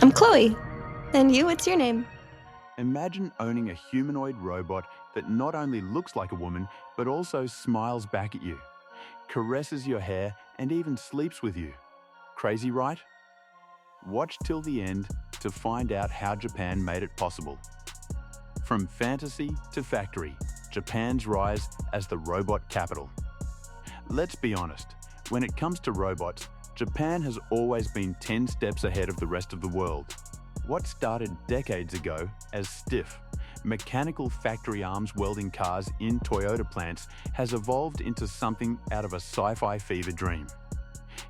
I'm Chloe. And you, what's your name? Imagine owning a humanoid robot that not only looks like a woman, but also smiles back at you, caresses your hair, and even sleeps with you. Crazy, right? Watch till the end to find out how Japan made it possible. From fantasy to factory, Japan's rise as the robot capital. Let's be honest, when it comes to robots, Japan has always been 10 steps ahead of the rest of the world. What started decades ago as stiff, mechanical factory arms welding cars in Toyota plants has evolved into something out of a sci-fi fever dream.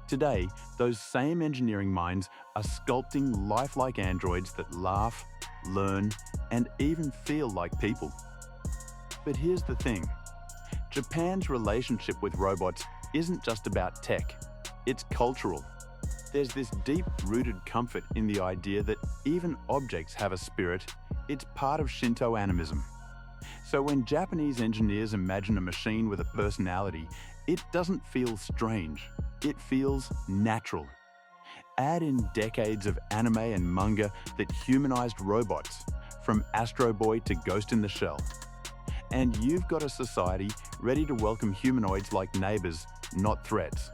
Today, those same engineering minds are sculpting lifelike androids that laugh, learn, and even feel like people. But here's the thing. Japan's relationship with robots isn't just about tech, it's cultural. There's this deep-rooted comfort in the idea that even objects have a spirit. It's part of Shinto animism. So when Japanese engineers imagine a machine with a personality, it doesn't feel strange. It feels natural. Add in decades of anime and manga that humanized robots, from Astro Boy to Ghost in the Shell. And you've got a society ready to welcome humanoids like neighbors, not threats.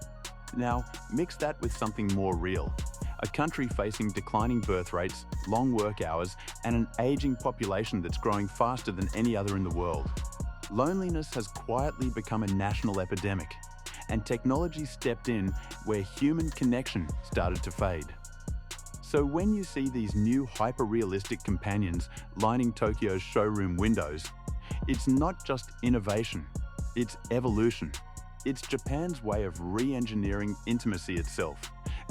Now, mix that with something more real. A country facing declining birth rates, long work hours, and an aging population that's growing faster than any other in the world. Loneliness has quietly become a national epidemic, and technology stepped in where human connection started to fade. So when you see these new hyper-realistic companions lining Tokyo's showroom windows, it's not just innovation, it's evolution. It's Japan's way of re-engineering intimacy itself.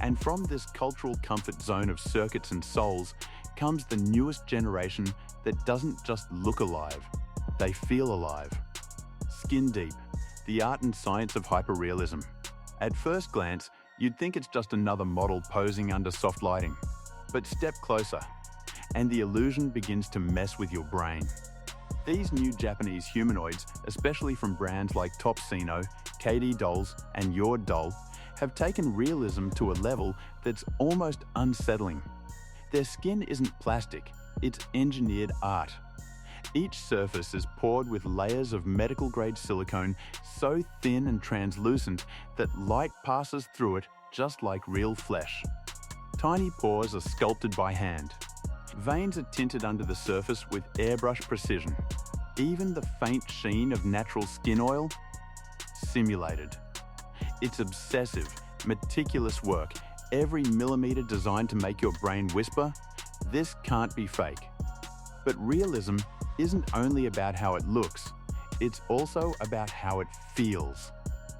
And from this cultural comfort zone of circuits and souls comes the newest generation that doesn't just look alive, they feel alive. Skin deep, the art and science of hyperrealism. At first glance, you'd think it's just another model posing under soft lighting. But step closer, and the illusion begins to mess with your brain. These new Japanese humanoids, especially from brands like Topsino, KD Dolls, and Your Doll, have taken realism to a level that's almost unsettling. Their skin isn't plastic, it's engineered art. Each surface is poured with layers of medical-grade silicone so thin and translucent that light passes through it just like real flesh. Tiny pores are sculpted by hand. Veins are tinted under the surface with airbrush precision. Even the faint sheen of natural skin oil? Simulated. It's obsessive, meticulous work, every millimeter designed to make your brain whisper, "This can't be fake." But realism isn't only about how it looks, it's also about how it feels.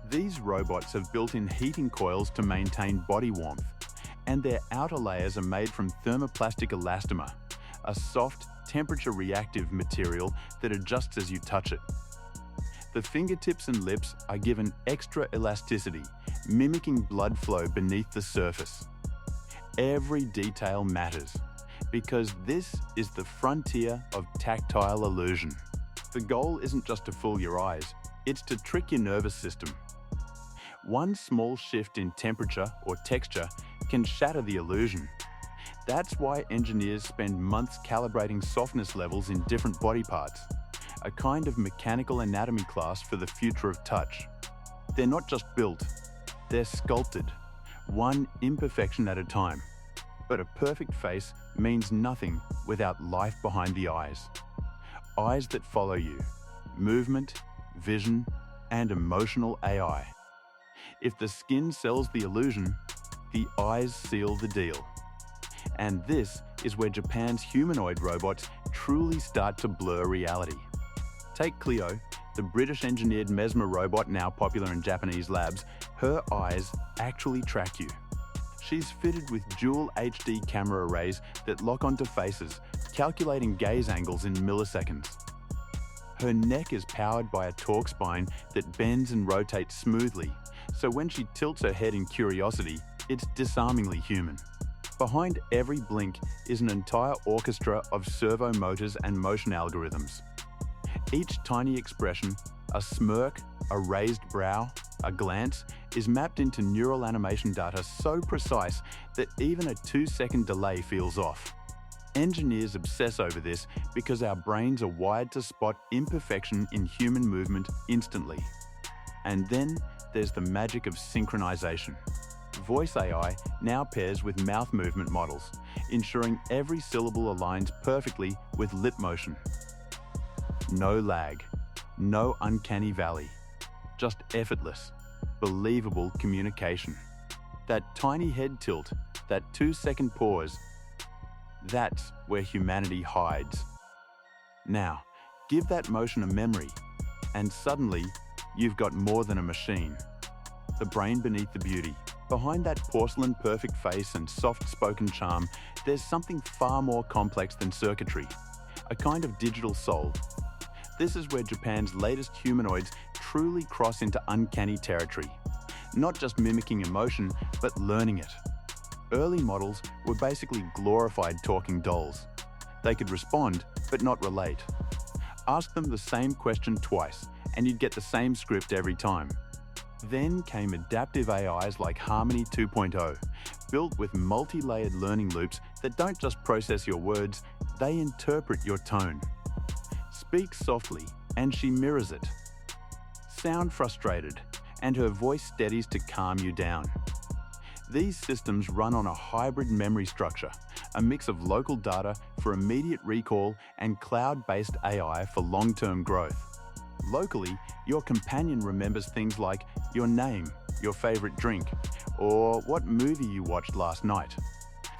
These robots have built-in heating coils to maintain body warmth, and their outer layers are made from thermoplastic elastomer, a soft, temperature-reactive material that adjusts as you touch it. The fingertips and lips are given extra elasticity, mimicking blood flow beneath the surface. Every detail matters, because this is the frontier of tactile illusion. The goal isn't just to fool your eyes, it's to trick your nervous system. One small shift in temperature or texture can shatter the illusion. That's why engineers spend months calibrating softness levels in different body parts, a kind of mechanical anatomy class for the future of touch. They're not just built, they're sculpted, one imperfection at a time. But a perfect face means nothing without life behind the eyes. Eyes that follow you, movement, vision, and emotional AI. If the skin sells the illusion, the eyes seal the deal. And this is where Japan's humanoid robots truly start to blur reality. Take Clio, the British-engineered Mesmer robot now popular in Japanese labs. Her eyes actually track you. She's fitted with dual HD camera arrays that lock onto faces, calculating gaze angles in milliseconds. Her neck is powered by a torque spine that bends and rotates smoothly, so when she tilts her head in curiosity, it's disarmingly human. Behind every blink is an entire orchestra of servo motors and motion algorithms. Each tiny expression, a smirk, a raised brow, A glance is mapped into neural animation data so precise that even a 2-second delay feels off. Engineers obsess over this because our brains are wired to spot imperfection in human movement instantly. And then there's the magic of synchronization. Voice AI now pairs with mouth movement models, ensuring every syllable aligns perfectly with lip motion. No lag, no uncanny valley, just effortless, believable communication. That tiny head tilt, that 2-second pause, that's where humanity hides. Now, give that motion a memory, and suddenly, you've got more than a machine. The brain beneath the beauty. Behind that porcelain-perfect face and soft-spoken charm, there's something far more complex than circuitry, a kind of digital soul. This is where Japan's latest humanoids truly cross into uncanny territory, not just mimicking emotion, but learning it. Early models were basically glorified talking dolls. They could respond, but not relate. Ask them the same question twice, and you'd get the same script every time. Then came adaptive AIs like Harmony 2.0, built with multi-layered learning loops that don't just process your words, they interpret your tone. Speak softly, and she mirrors it. Sound frustrated, and her voice steadies to calm you down. These systems run on a hybrid memory structure, a mix of local data for immediate recall and cloud-based AI for long-term growth. Locally, your companion remembers things like your name, your favorite drink, or what movie you watched last night.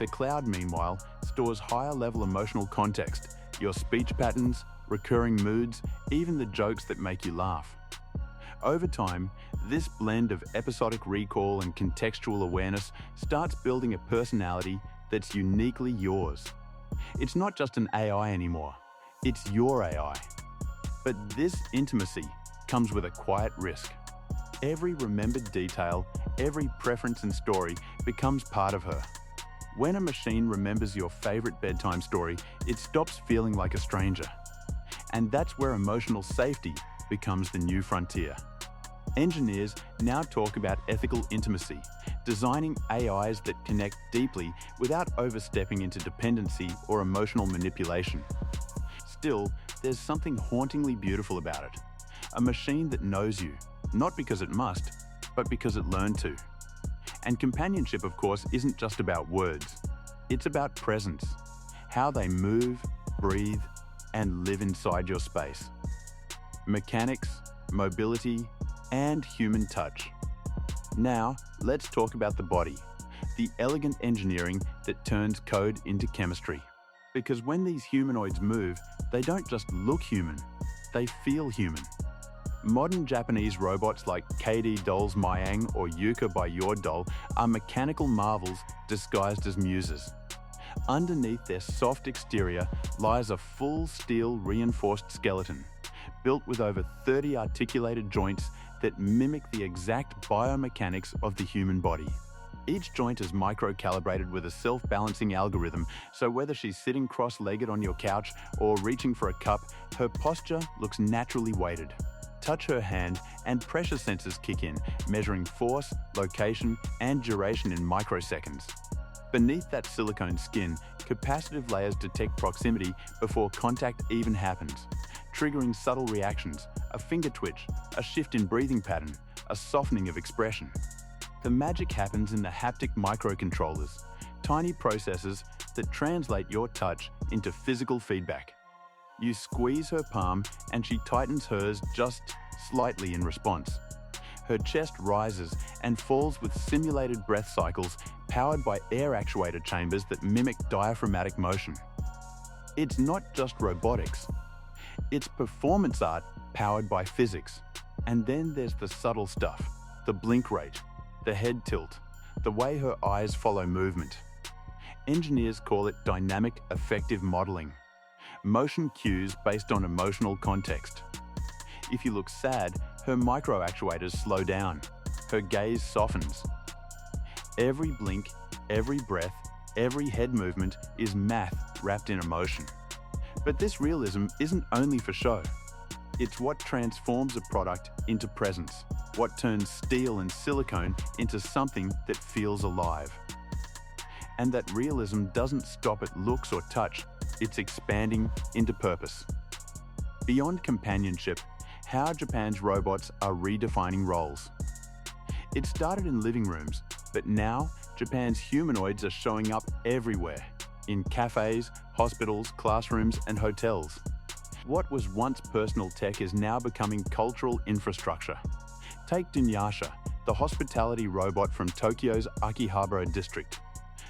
The cloud, meanwhile, stores higher-level emotional context, your speech patterns, recurring moods, even the jokes that make you laugh. Over time, this blend of episodic recall and contextual awareness starts building a personality that's uniquely yours. It's not just an AI anymore, it's your AI. But this intimacy comes with a quiet risk. Every remembered detail, every preference and story becomes part of her. When a machine remembers your favorite bedtime story, it stops feeling like a stranger. And that's where emotional safety becomes the new frontier. Engineers now talk about ethical intimacy, designing AIs that connect deeply without overstepping into dependency or emotional manipulation. Still, there's something hauntingly beautiful about it. A machine that knows you, not because it must, but because it learned to. And companionship, of course, isn't just about words. It's about presence, how they move, breathe, and live inside your space. Mechanics, mobility, and human touch. Now, let's talk about the body, the elegant engineering that turns code into chemistry. Because when these humanoids move, they don't just look human, they feel human. Modern Japanese robots like KD Doll's Mayang or Yuka by Your Doll are mechanical marvels disguised as muses. Underneath their soft exterior lies a full steel reinforced skeleton, built with over 30 articulated joints that mimic the exact biomechanics of the human body. Each joint is micro-calibrated with a self-balancing algorithm, so whether she's sitting cross-legged on your couch or reaching for a cup, her posture looks naturally weighted. Touch her hand and pressure sensors kick in, measuring force, location, and duration in microseconds. Beneath that silicone skin, capacitive layers detect proximity before contact even happens, triggering subtle reactions, a finger twitch, a shift in breathing pattern, a softening of expression. The magic happens in the haptic microcontrollers, tiny processors that translate your touch into physical feedback. You squeeze her palm and she tightens hers just slightly in response. Her chest rises and falls with simulated breath cycles powered by air actuator chambers that mimic diaphragmatic motion. It's not just robotics. It's performance art powered by physics. And then there's the subtle stuff, the blink rate, the head tilt, the way her eyes follow movement. Engineers call it dynamic affective modeling, motion cues based on emotional context. If you look sad, her micro-actuators slow down, her gaze softens. Every blink, every breath, every head movement is math wrapped in emotion. But this realism isn't only for show. It's what transforms a product into presence. what turns steel and silicone into something that feels alive. And that realism doesn't stop at looks or touch, it's expanding into purpose. Beyond companionship, how Japan's robots are redefining roles. It started in living rooms, but now Japan's humanoids are showing up everywhere, in cafes, hospitals, classrooms, and hotels. What was once personal tech is now becoming cultural infrastructure. Take Dunyasha, the hospitality robot from Tokyo's Akihabara district.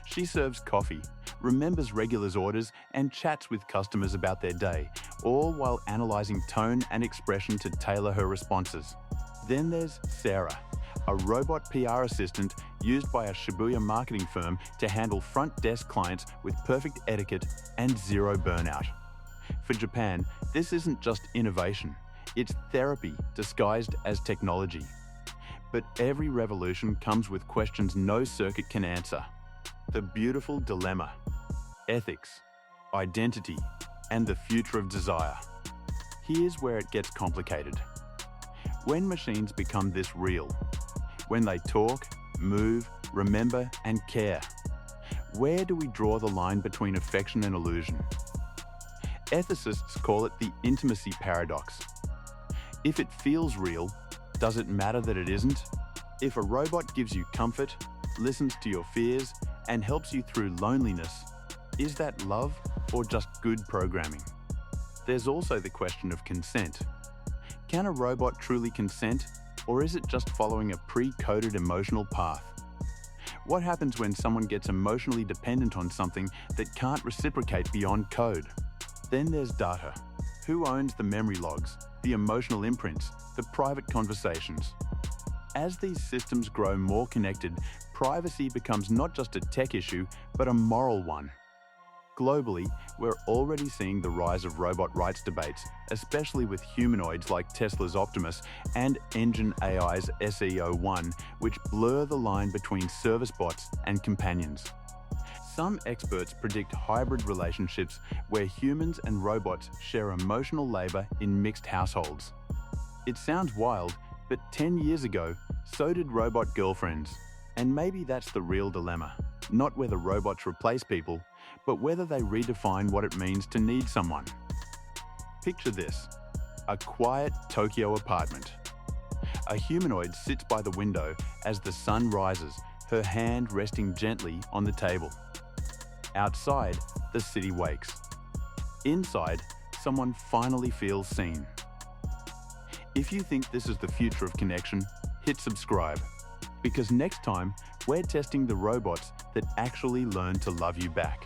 She serves coffee, remembers regulars' orders, and chats with customers about their day, all while analyzing tone and expression to tailor her responses. Then there's Sarah, a robot PR assistant used by a Shibuya marketing firm to handle front desk clients with perfect etiquette and zero burnout. For Japan, this isn't just innovation, it's therapy disguised as technology. But every revolution comes with questions no circuit can answer. The beautiful dilemma: ethics, identity, and the future of desire. Here's where it gets complicated. When machines become this real, when they talk, move, remember, and care, where do we draw the line between affection and illusion? Ethicists call it the intimacy paradox. If it feels real, does it matter that it isn't? If a robot gives you comfort, listens to your fears, and helps you through loneliness, is that love or just good programming? There's also the question of consent. Can a robot truly consent, or is it just following a pre-coded emotional path? What happens when someone gets emotionally dependent on something that can't reciprocate beyond code? Then there's data. Who owns the memory logs, the emotional imprints, the private conversations? As these systems grow more connected, privacy becomes not just a tech issue, but a moral one. Globally, we're already seeing the rise of robot rights debates, especially with humanoids like Tesla's Optimus and Engine AI's SE01, which blur the line between service bots and companions. Some experts predict hybrid relationships where humans and robots share emotional labor in mixed households. It sounds wild, but 10 years ago, so did robot girlfriends. And maybe that's the real dilemma. Not whether robots replace people, but whether they redefine what it means to need someone. Picture this: a quiet Tokyo apartment. A humanoid sits by the window as the sun rises, her hand resting gently on the table. Outside, the city wakes. Inside, someone finally feels seen. If you think this is the future of connection, hit subscribe. Because next time, we're testing the robots that actually learn to love you back.